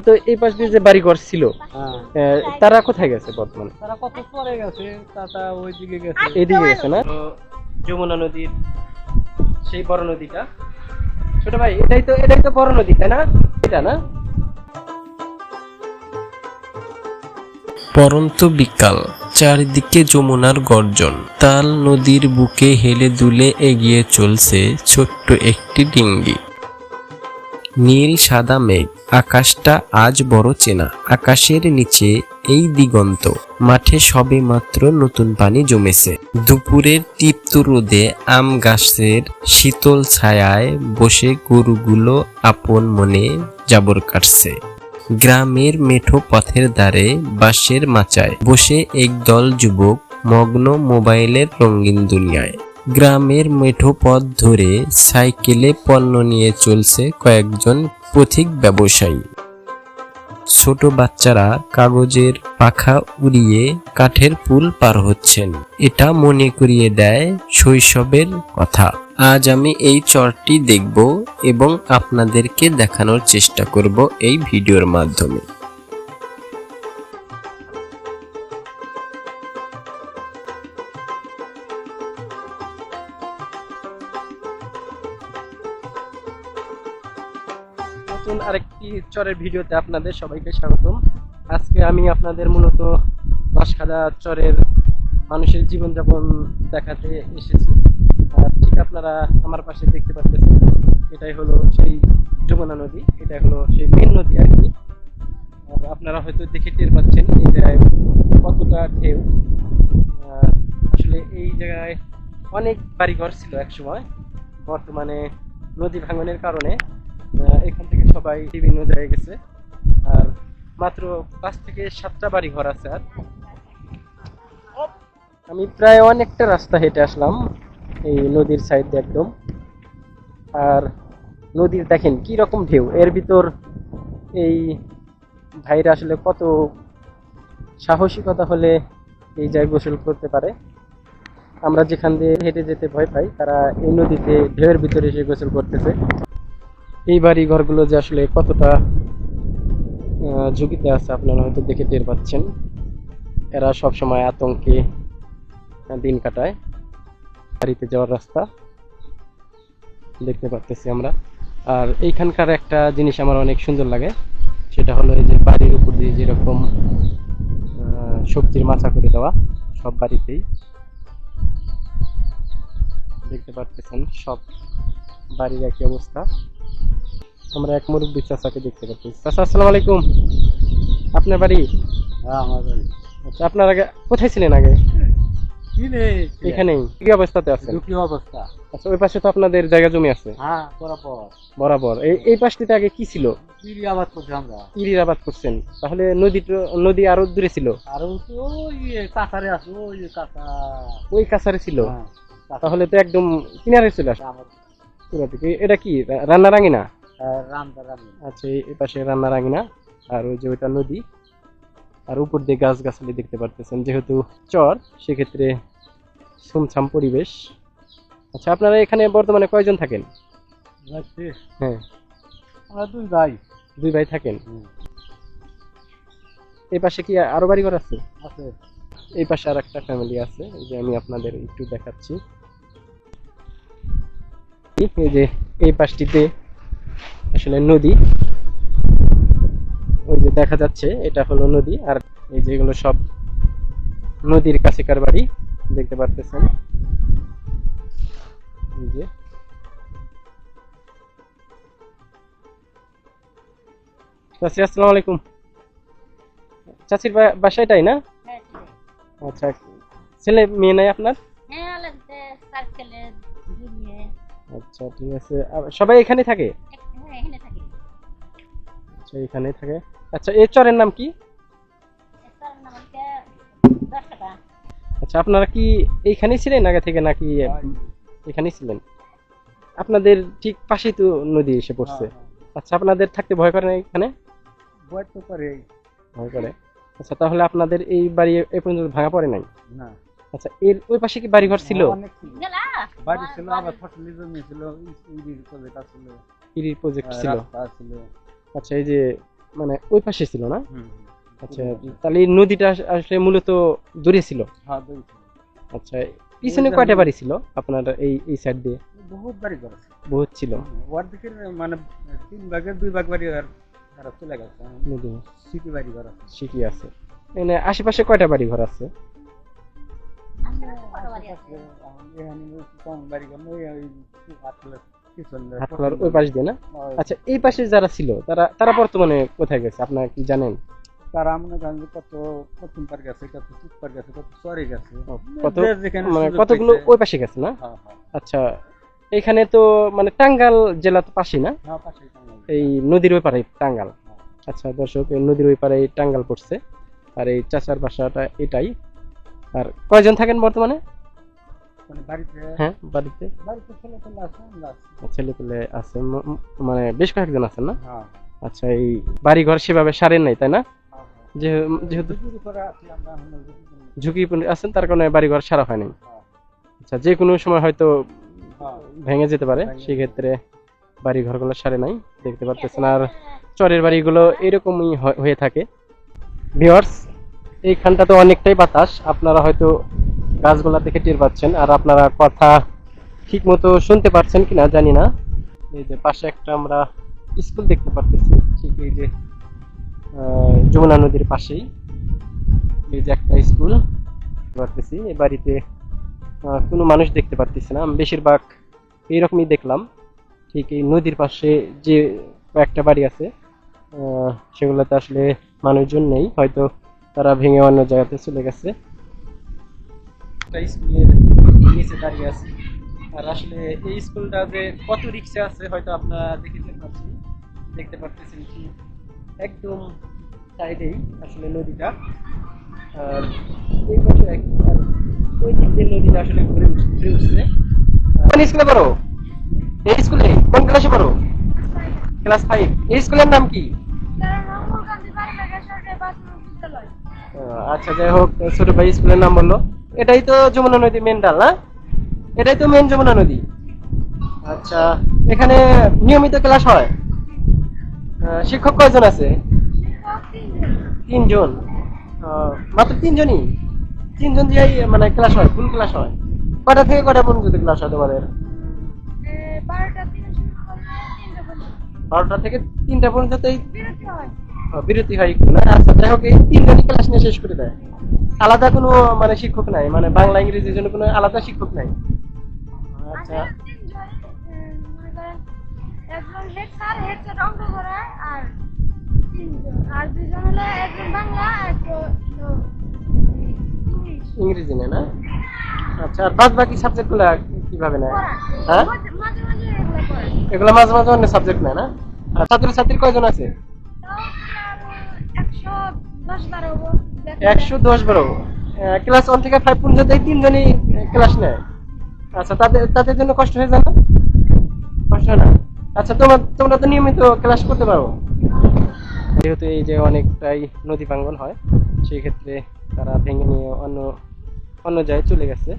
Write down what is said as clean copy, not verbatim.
তো এই পাশ দিয়ে যে বাড়িঘর ছিল তারা কোথায় গেছে বর্তমানে? তারা কত পরে গেছে, তারা ওইদিকে গেছে। এইদিকে গেছে না? যমুনা নদীর সেই বড় নদীটা, ছোট ভাই এটাই তো বড় নদী তাই না? এটা না? পরন্ত বিকাল, চারিদিকে যমুনার গর্জন। তাল নদীর বুকে হেলে দুলে এগিয়ে চলছে ছোট্ট একটি ডিঙ্গি। নীল সাদা মেঘ, আকাশটা আজ বড় চেনা। আকাশের নিচে এই দিগন্ত, মাঠে সবে মাত্র নতুন পানি জমেছে। দুপুরের তীব্র রোদে আম গাছের শীতল ছায়ায় বসে গরুগুলো আপন মনে জাবর কাটছে। গ্রামের মেঠো পথের ধারে বাঁশের মাচায় বসে একদল যুবক মগ্ন মোবাইলের রঙিন দুনিয়ায়। গ্রামের মেঠো পথ ধরে সাইকেলে পণ্য নিয়ে চলছে কয়েকজন পথিক ব্যবসায়ী। ছোট বাচ্চারা কাগজের পাখা উড়িয়ে কাঠের পুল পার হচ্ছেন। এটা মনে করিয়ে দেয় শৈশবের কথা। আজ আমি এই চরটি দেখব এবং আপনাদেরকে দেখানোর চেষ্টা করব এই ভিডিওর মাধ্যমে। নতুন আরেকটি চরের ভিডিওতে আপনাদের সবাইকে স্বাগতম। আজকে আমি আপনাদের মূলত বাঁশখাদা চরের মানুষের জীবনযাপন দেখাতে এসেছি। আর ঠিক আপনারা আমার পাশে দেখতে পাচ্ছেন, এটাই হলো সেই যমুনা নদী, এটা হলো সেই মেন নদী আর কি। আর আপনারা হয়তো দেখে টের পাচ্ছেন এই জায়গায় কতটা ঢেউ। আসলে এই জায়গায় অনেক বাড়িঘর ছিল একসময়, বর্তমানে নদী ভাঙনের কারণে এখান থেকে সবাই বিভিন্ন জায়গায় গেছে। আর মাত্র 5 থেকে 7টা বাড়ি ঘর আছে। আর আমি প্রায় অনেকটা রাস্তা হেঁটে আসলাম এই নদীর সাইড দিয়ে একদম। আর নদীর দেখেন কি রকম ঢেউ, এর ভিতর এই ভাইরা আসলে কত সাহসিকতা হলে এই জায়গায় গোসল করতে পারে। আমরা যেখান দিয়ে হেঁটে যেতে ভয় পাই, তারা এই নদীতে ঢেউয়ের ভিতরে এসে গোসল করতেছে। এই বাড়ি ঘরগুলো যে আসলে কতটা ঝুঁকিতে আছে আপনারা হয়তো দেখে টের পাচ্ছেন। এরা সব সময় আতঙ্কে দিন কাটায়। বাড়িতে যাওয়ার রাস্তা দেখতে পাচ্ছি আমরা। আর এইখানকার একটা জিনিস আমার অনেক সুন্দর লাগে, সেটা হলো এই যে বাড়ির উপর দিয়ে যেরকম সবজির মাচা করে দেওয়া, সব বাড়িতেই দেখতে পাচ্ছেন, সব বাড়ির একই অবস্থা। আমরা এক মুরব্বী চাচাকে দেখতে পাচ্ছি। চাচা আসসালামু আলাইকুম, আপনার বাড়ি? হ্যাঁ, আমার বাড়ি। আচ্ছা, আপনার আগে কোথায় ছিলেন? আগে এখানেই। কি অবস্থাতে আছে? দুঃখী অবস্থা। আচ্ছা, ওই পাশে তো আপনাদের জায়গা জমি আছে? হ্যাঁ, বরাবর বরাবর। এই পাশটিতে আগে কি ছিল? ইরি আবাদ করছি আমরা। ইরির আবাদ করছেন, তাহলে নদী আরো দূরে ছিল? আর ওই কাছারে আছে, ওই কাছা ওই কাছারে ছিল? হ্যাঁ, তাহলে তো একদম কিনারে চলে আসে। আমার পুরো দিকে। এটা কি রান্নারাঙ্গিনা? রামদারামি। আচ্ছা, এই পাশে রান্নারাঙ্গিনা, আর ওই যে ওইটা নদী। আর উপর দিয়ে গাছ গাছালি দেখতে পারতেছেন, যেহেতু চর সেক্ষেত্রে সুমছাম পরিবেশ। আচ্ছা, আপনারা এখানে বর্তমানে কয়জন থাকেন? হ্যাঁ, আমরা দুই ভাই থাকেন। এই পাশে কি আরো বাড়ি ঘর আছে? আছে। এই পাশে আর একটা ফ্যামিলি আছে, এই যে আমি আপনাদের একটু দেখাচ্ছি। এই যে এই পাশটিতে আসলে নদী, ওই যে দেখা যাচ্ছে এটা হলো নদী। আর এই যেগুলো সব নদীর কাছেকার বাড়ি দেখতে পারতেছেন। এই যে চাচি আসসালামু আলাইকুম। চাচির বাসাটাই না? আচ্ছা, ছেলে মেয়ে নাই আপনার? আচ্ছা, ঠিক আছে। সবাই এখানে থাকে? আচ্ছা, এখানে থাকে। আচ্ছা, এই চরের নাম কি? আচ্ছা, আপনারা কি এইখানেই ছিলেন আগে থেকে নাকি এখানেই ছিলেন? আপনাদের ঠিক পাশেই তো নদী এসে পড়ছে। আচ্ছা, আপনাদের থাকতে ভয় করে না এখানে? ভয় তো করে। ভয় করে। আচ্ছা, তাহলে আপনাদের এই বাড়ি এ পর্যন্ত ভাঙা পড়ে নাই? না। আচ্ছা, এর ওই পাশে কি বাড়ি ঘর ছিল? বাড়ি ছিল, আবার ফসলি জমি ছিল, ইরির প্রজেক্ট ছিল। ইরির প্রজেক্ট ছিল। রাস্তা ছিল। আচ্ছা, এই যে মানে ওই পাশে ছিল না? হুম। আচ্ছা, তাহলে এই নদীটা আসলে মূলত দূরে ছিল। হ্যাঁ দুই ছিল। আচ্ছা, পিছনে কয়টা বাড়ি ছিল আপনার এই সাইড দিয়ে? বহুত বাড়ি ঘর আছে। বহুত ছিল। ওর দিকের মানে 3 ভাগের 2 ভাগ বাড়ি ঘর তারা চলে গেছে। নদী সিটি বাড়ি ঘর আছে। সিটি আছে। এখানে আশেপাশে কয়টা বাড়ি ঘর আছে? এখানে কম বাড়ি ঘর নেই, ওই আটলার পিছনে হাটখোলার ওই পাশ দিয়ে না? আচ্ছা, এই পাশে যারা ছিল তারা বর্তমানে কোথায় গেছে আপনারা কি জানেন? তারা মনে করেন যে কত পশ্চিম পার গেছে, কত চুপ পার গেছে, কত চরে গেছে, কত যে যেখানে মানে সুযোগ কতগুলো পাইছে। ওই পাশে গেছে না? হ্যাঁ হ্যাঁ আচ্ছা, এখানে তো মানে টাঙ্গাইল জেলা তো পাশে না? হ্যাঁ পাশেই টাঙ্গাইল। এই নদীর ওই পারে টাঙ্গাইল। আচ্ছা দর্শক, এই নদীর ওই পারে টাঙ্গাইল পড়ছে, আর এই চাচার বাসাটা এটাই। আর কয়জন থাকেন বর্তমানে? মানে বাড়িতে হ্যাঁ, বাড়িতে বাড়িতে ছেলে পেলে আছে, আমরা আছি। ছেলে পেলে আছে, মানে বেশ কয়েকজন আছেন না? হ্যাঁ আচ্ছা, এই বাড়ি ঘর সেভাবে সারেন নাই তাই না? হ্যাঁ যেহেতু ঝুঁকির উপরে আছি আমরা, আমরা ঝুঁকির ঝুঁকিপূর্ণ আছেন, তার কারণে বাড়ি ঘর সারা হয়নি। হ্যাঁ আচ্ছা, যে কোনো সময় হয়তো হ্যাঁ ভেঙে যেতে পারে, ভেঙে সেই ক্ষেত্রে বাড়ি ঘরগুলো সারে নাই, দেখতে পারতেছেন। আর চরের বাড়িগুলো এরকমই হয়ে থাকে। ভিউয়ার্স, এইখানটা তো অনেকটাই বাতাস, আপনারা হয়তো গাছগুলা থেকে টের পাচ্ছেন, আর আপনারা কথা ঠিক মতো শুনতে পারছেন কিনা জানি না। এই যে পাশে একটা আমরা স্কুল দেখতে পারতেছি, ঠিক এই যে যমুনা নদীর পাশেই এই যে একটা স্কুল দেখতে পারতেছি। এই বাড়িতে কোনো মানুষ দেখতে পারতেছি না, আমি বেশিরভাগ এইরকমই দেখলাম। ঠিক এই নদীর পাশে যে কয়েকটা বাড়ি আছে সেগুলোতে আসলে মানুষজন নেই, হয়তো তারা ভেঙে অন্য জায়গাতে চলে গেছে। একটা স্কুলের নিচে দাঁড়িয়ে আছে, আর আসলে এই স্কুলটা যে কত রিক্সে আছে হয়তো আপনারা দেখতে পারতেছেন কি একদম সাইডেই আসলে নদীটা। আর এই পাশে আর ওই দিক দিয়ে নদীটা আসলে ঘুরে উঠছে। কোন স্কুলে পড়ো? এই স্কুলে কোন ক্লাসে পড়ো? ক্লাস 5। এই স্কুলের নাম কি? আচ্ছা, যাই হোক, ছোট ভাই স্কুলের নাম বললো। এটাই তো যমুনা নদী মেন ডাল না? এটাই তো মেন যমুনা নদী। আচ্ছা, এখানে নিয়মিত ক্লাস হয়? শিক্ষক কয়জন আছে? 3 জন। মাত্র 3 জনই? 3 জন দিয়েই মানে ক্লাস হয়? ফুল ক্লাস হয়? কয়টা থেকে কয়টা পর্যন্ত ক্লাস হয় তোমাদের? 12টা থেকে 3টা পর্যন্তই বিরতি হয় একটু না? আচ্ছা, যাই হোক, এই 3 জনই ক্লাস নিয়ে শেষ করে দেয়? আলাদা কোনো মানে শিক্ষক নাই, মানে বাংলা ইংরেজির জন্য কোনো আলাদা শিক্ষক নাই? আচ্ছা, একজন হেড স্যার অঙ্ক করায়, আর 3 জন, আর 2 জন হলো একজন বাংলা আর ইংলিশ ইংরেজি নেয় না? আচ্ছা, আর বাদ বাকি সাবজেক্ট গুলা কিভাবে নেয়? হ্যাঁ, মাঝে মাঝে এগুলো করে। এগুলো মাঝে মাঝে অন্য সাবজেক্ট নেয় না? আর ছাত্রছাত্রী কয়জন আছে? তাও আর 110-12 হবো। 110-12। ক্লাস 1 থেকে 5 পর্যন্ত এই 3 জনই ক্লাস নেয়? আচ্ছা, তাদের জন্য কষ্ট হয়ে যায় না? কষ্ট হয় না? আচ্ছা, তোমরা তো নিয়মিত ক্লাস করতে পারো। যেহেতু এই যে অনেকটাই নদী ভাঙ্গন হয়, সেই ক্ষেত্রে তারা ভেঙে নিয়ে অন্য জায়গায় চলে গেছে।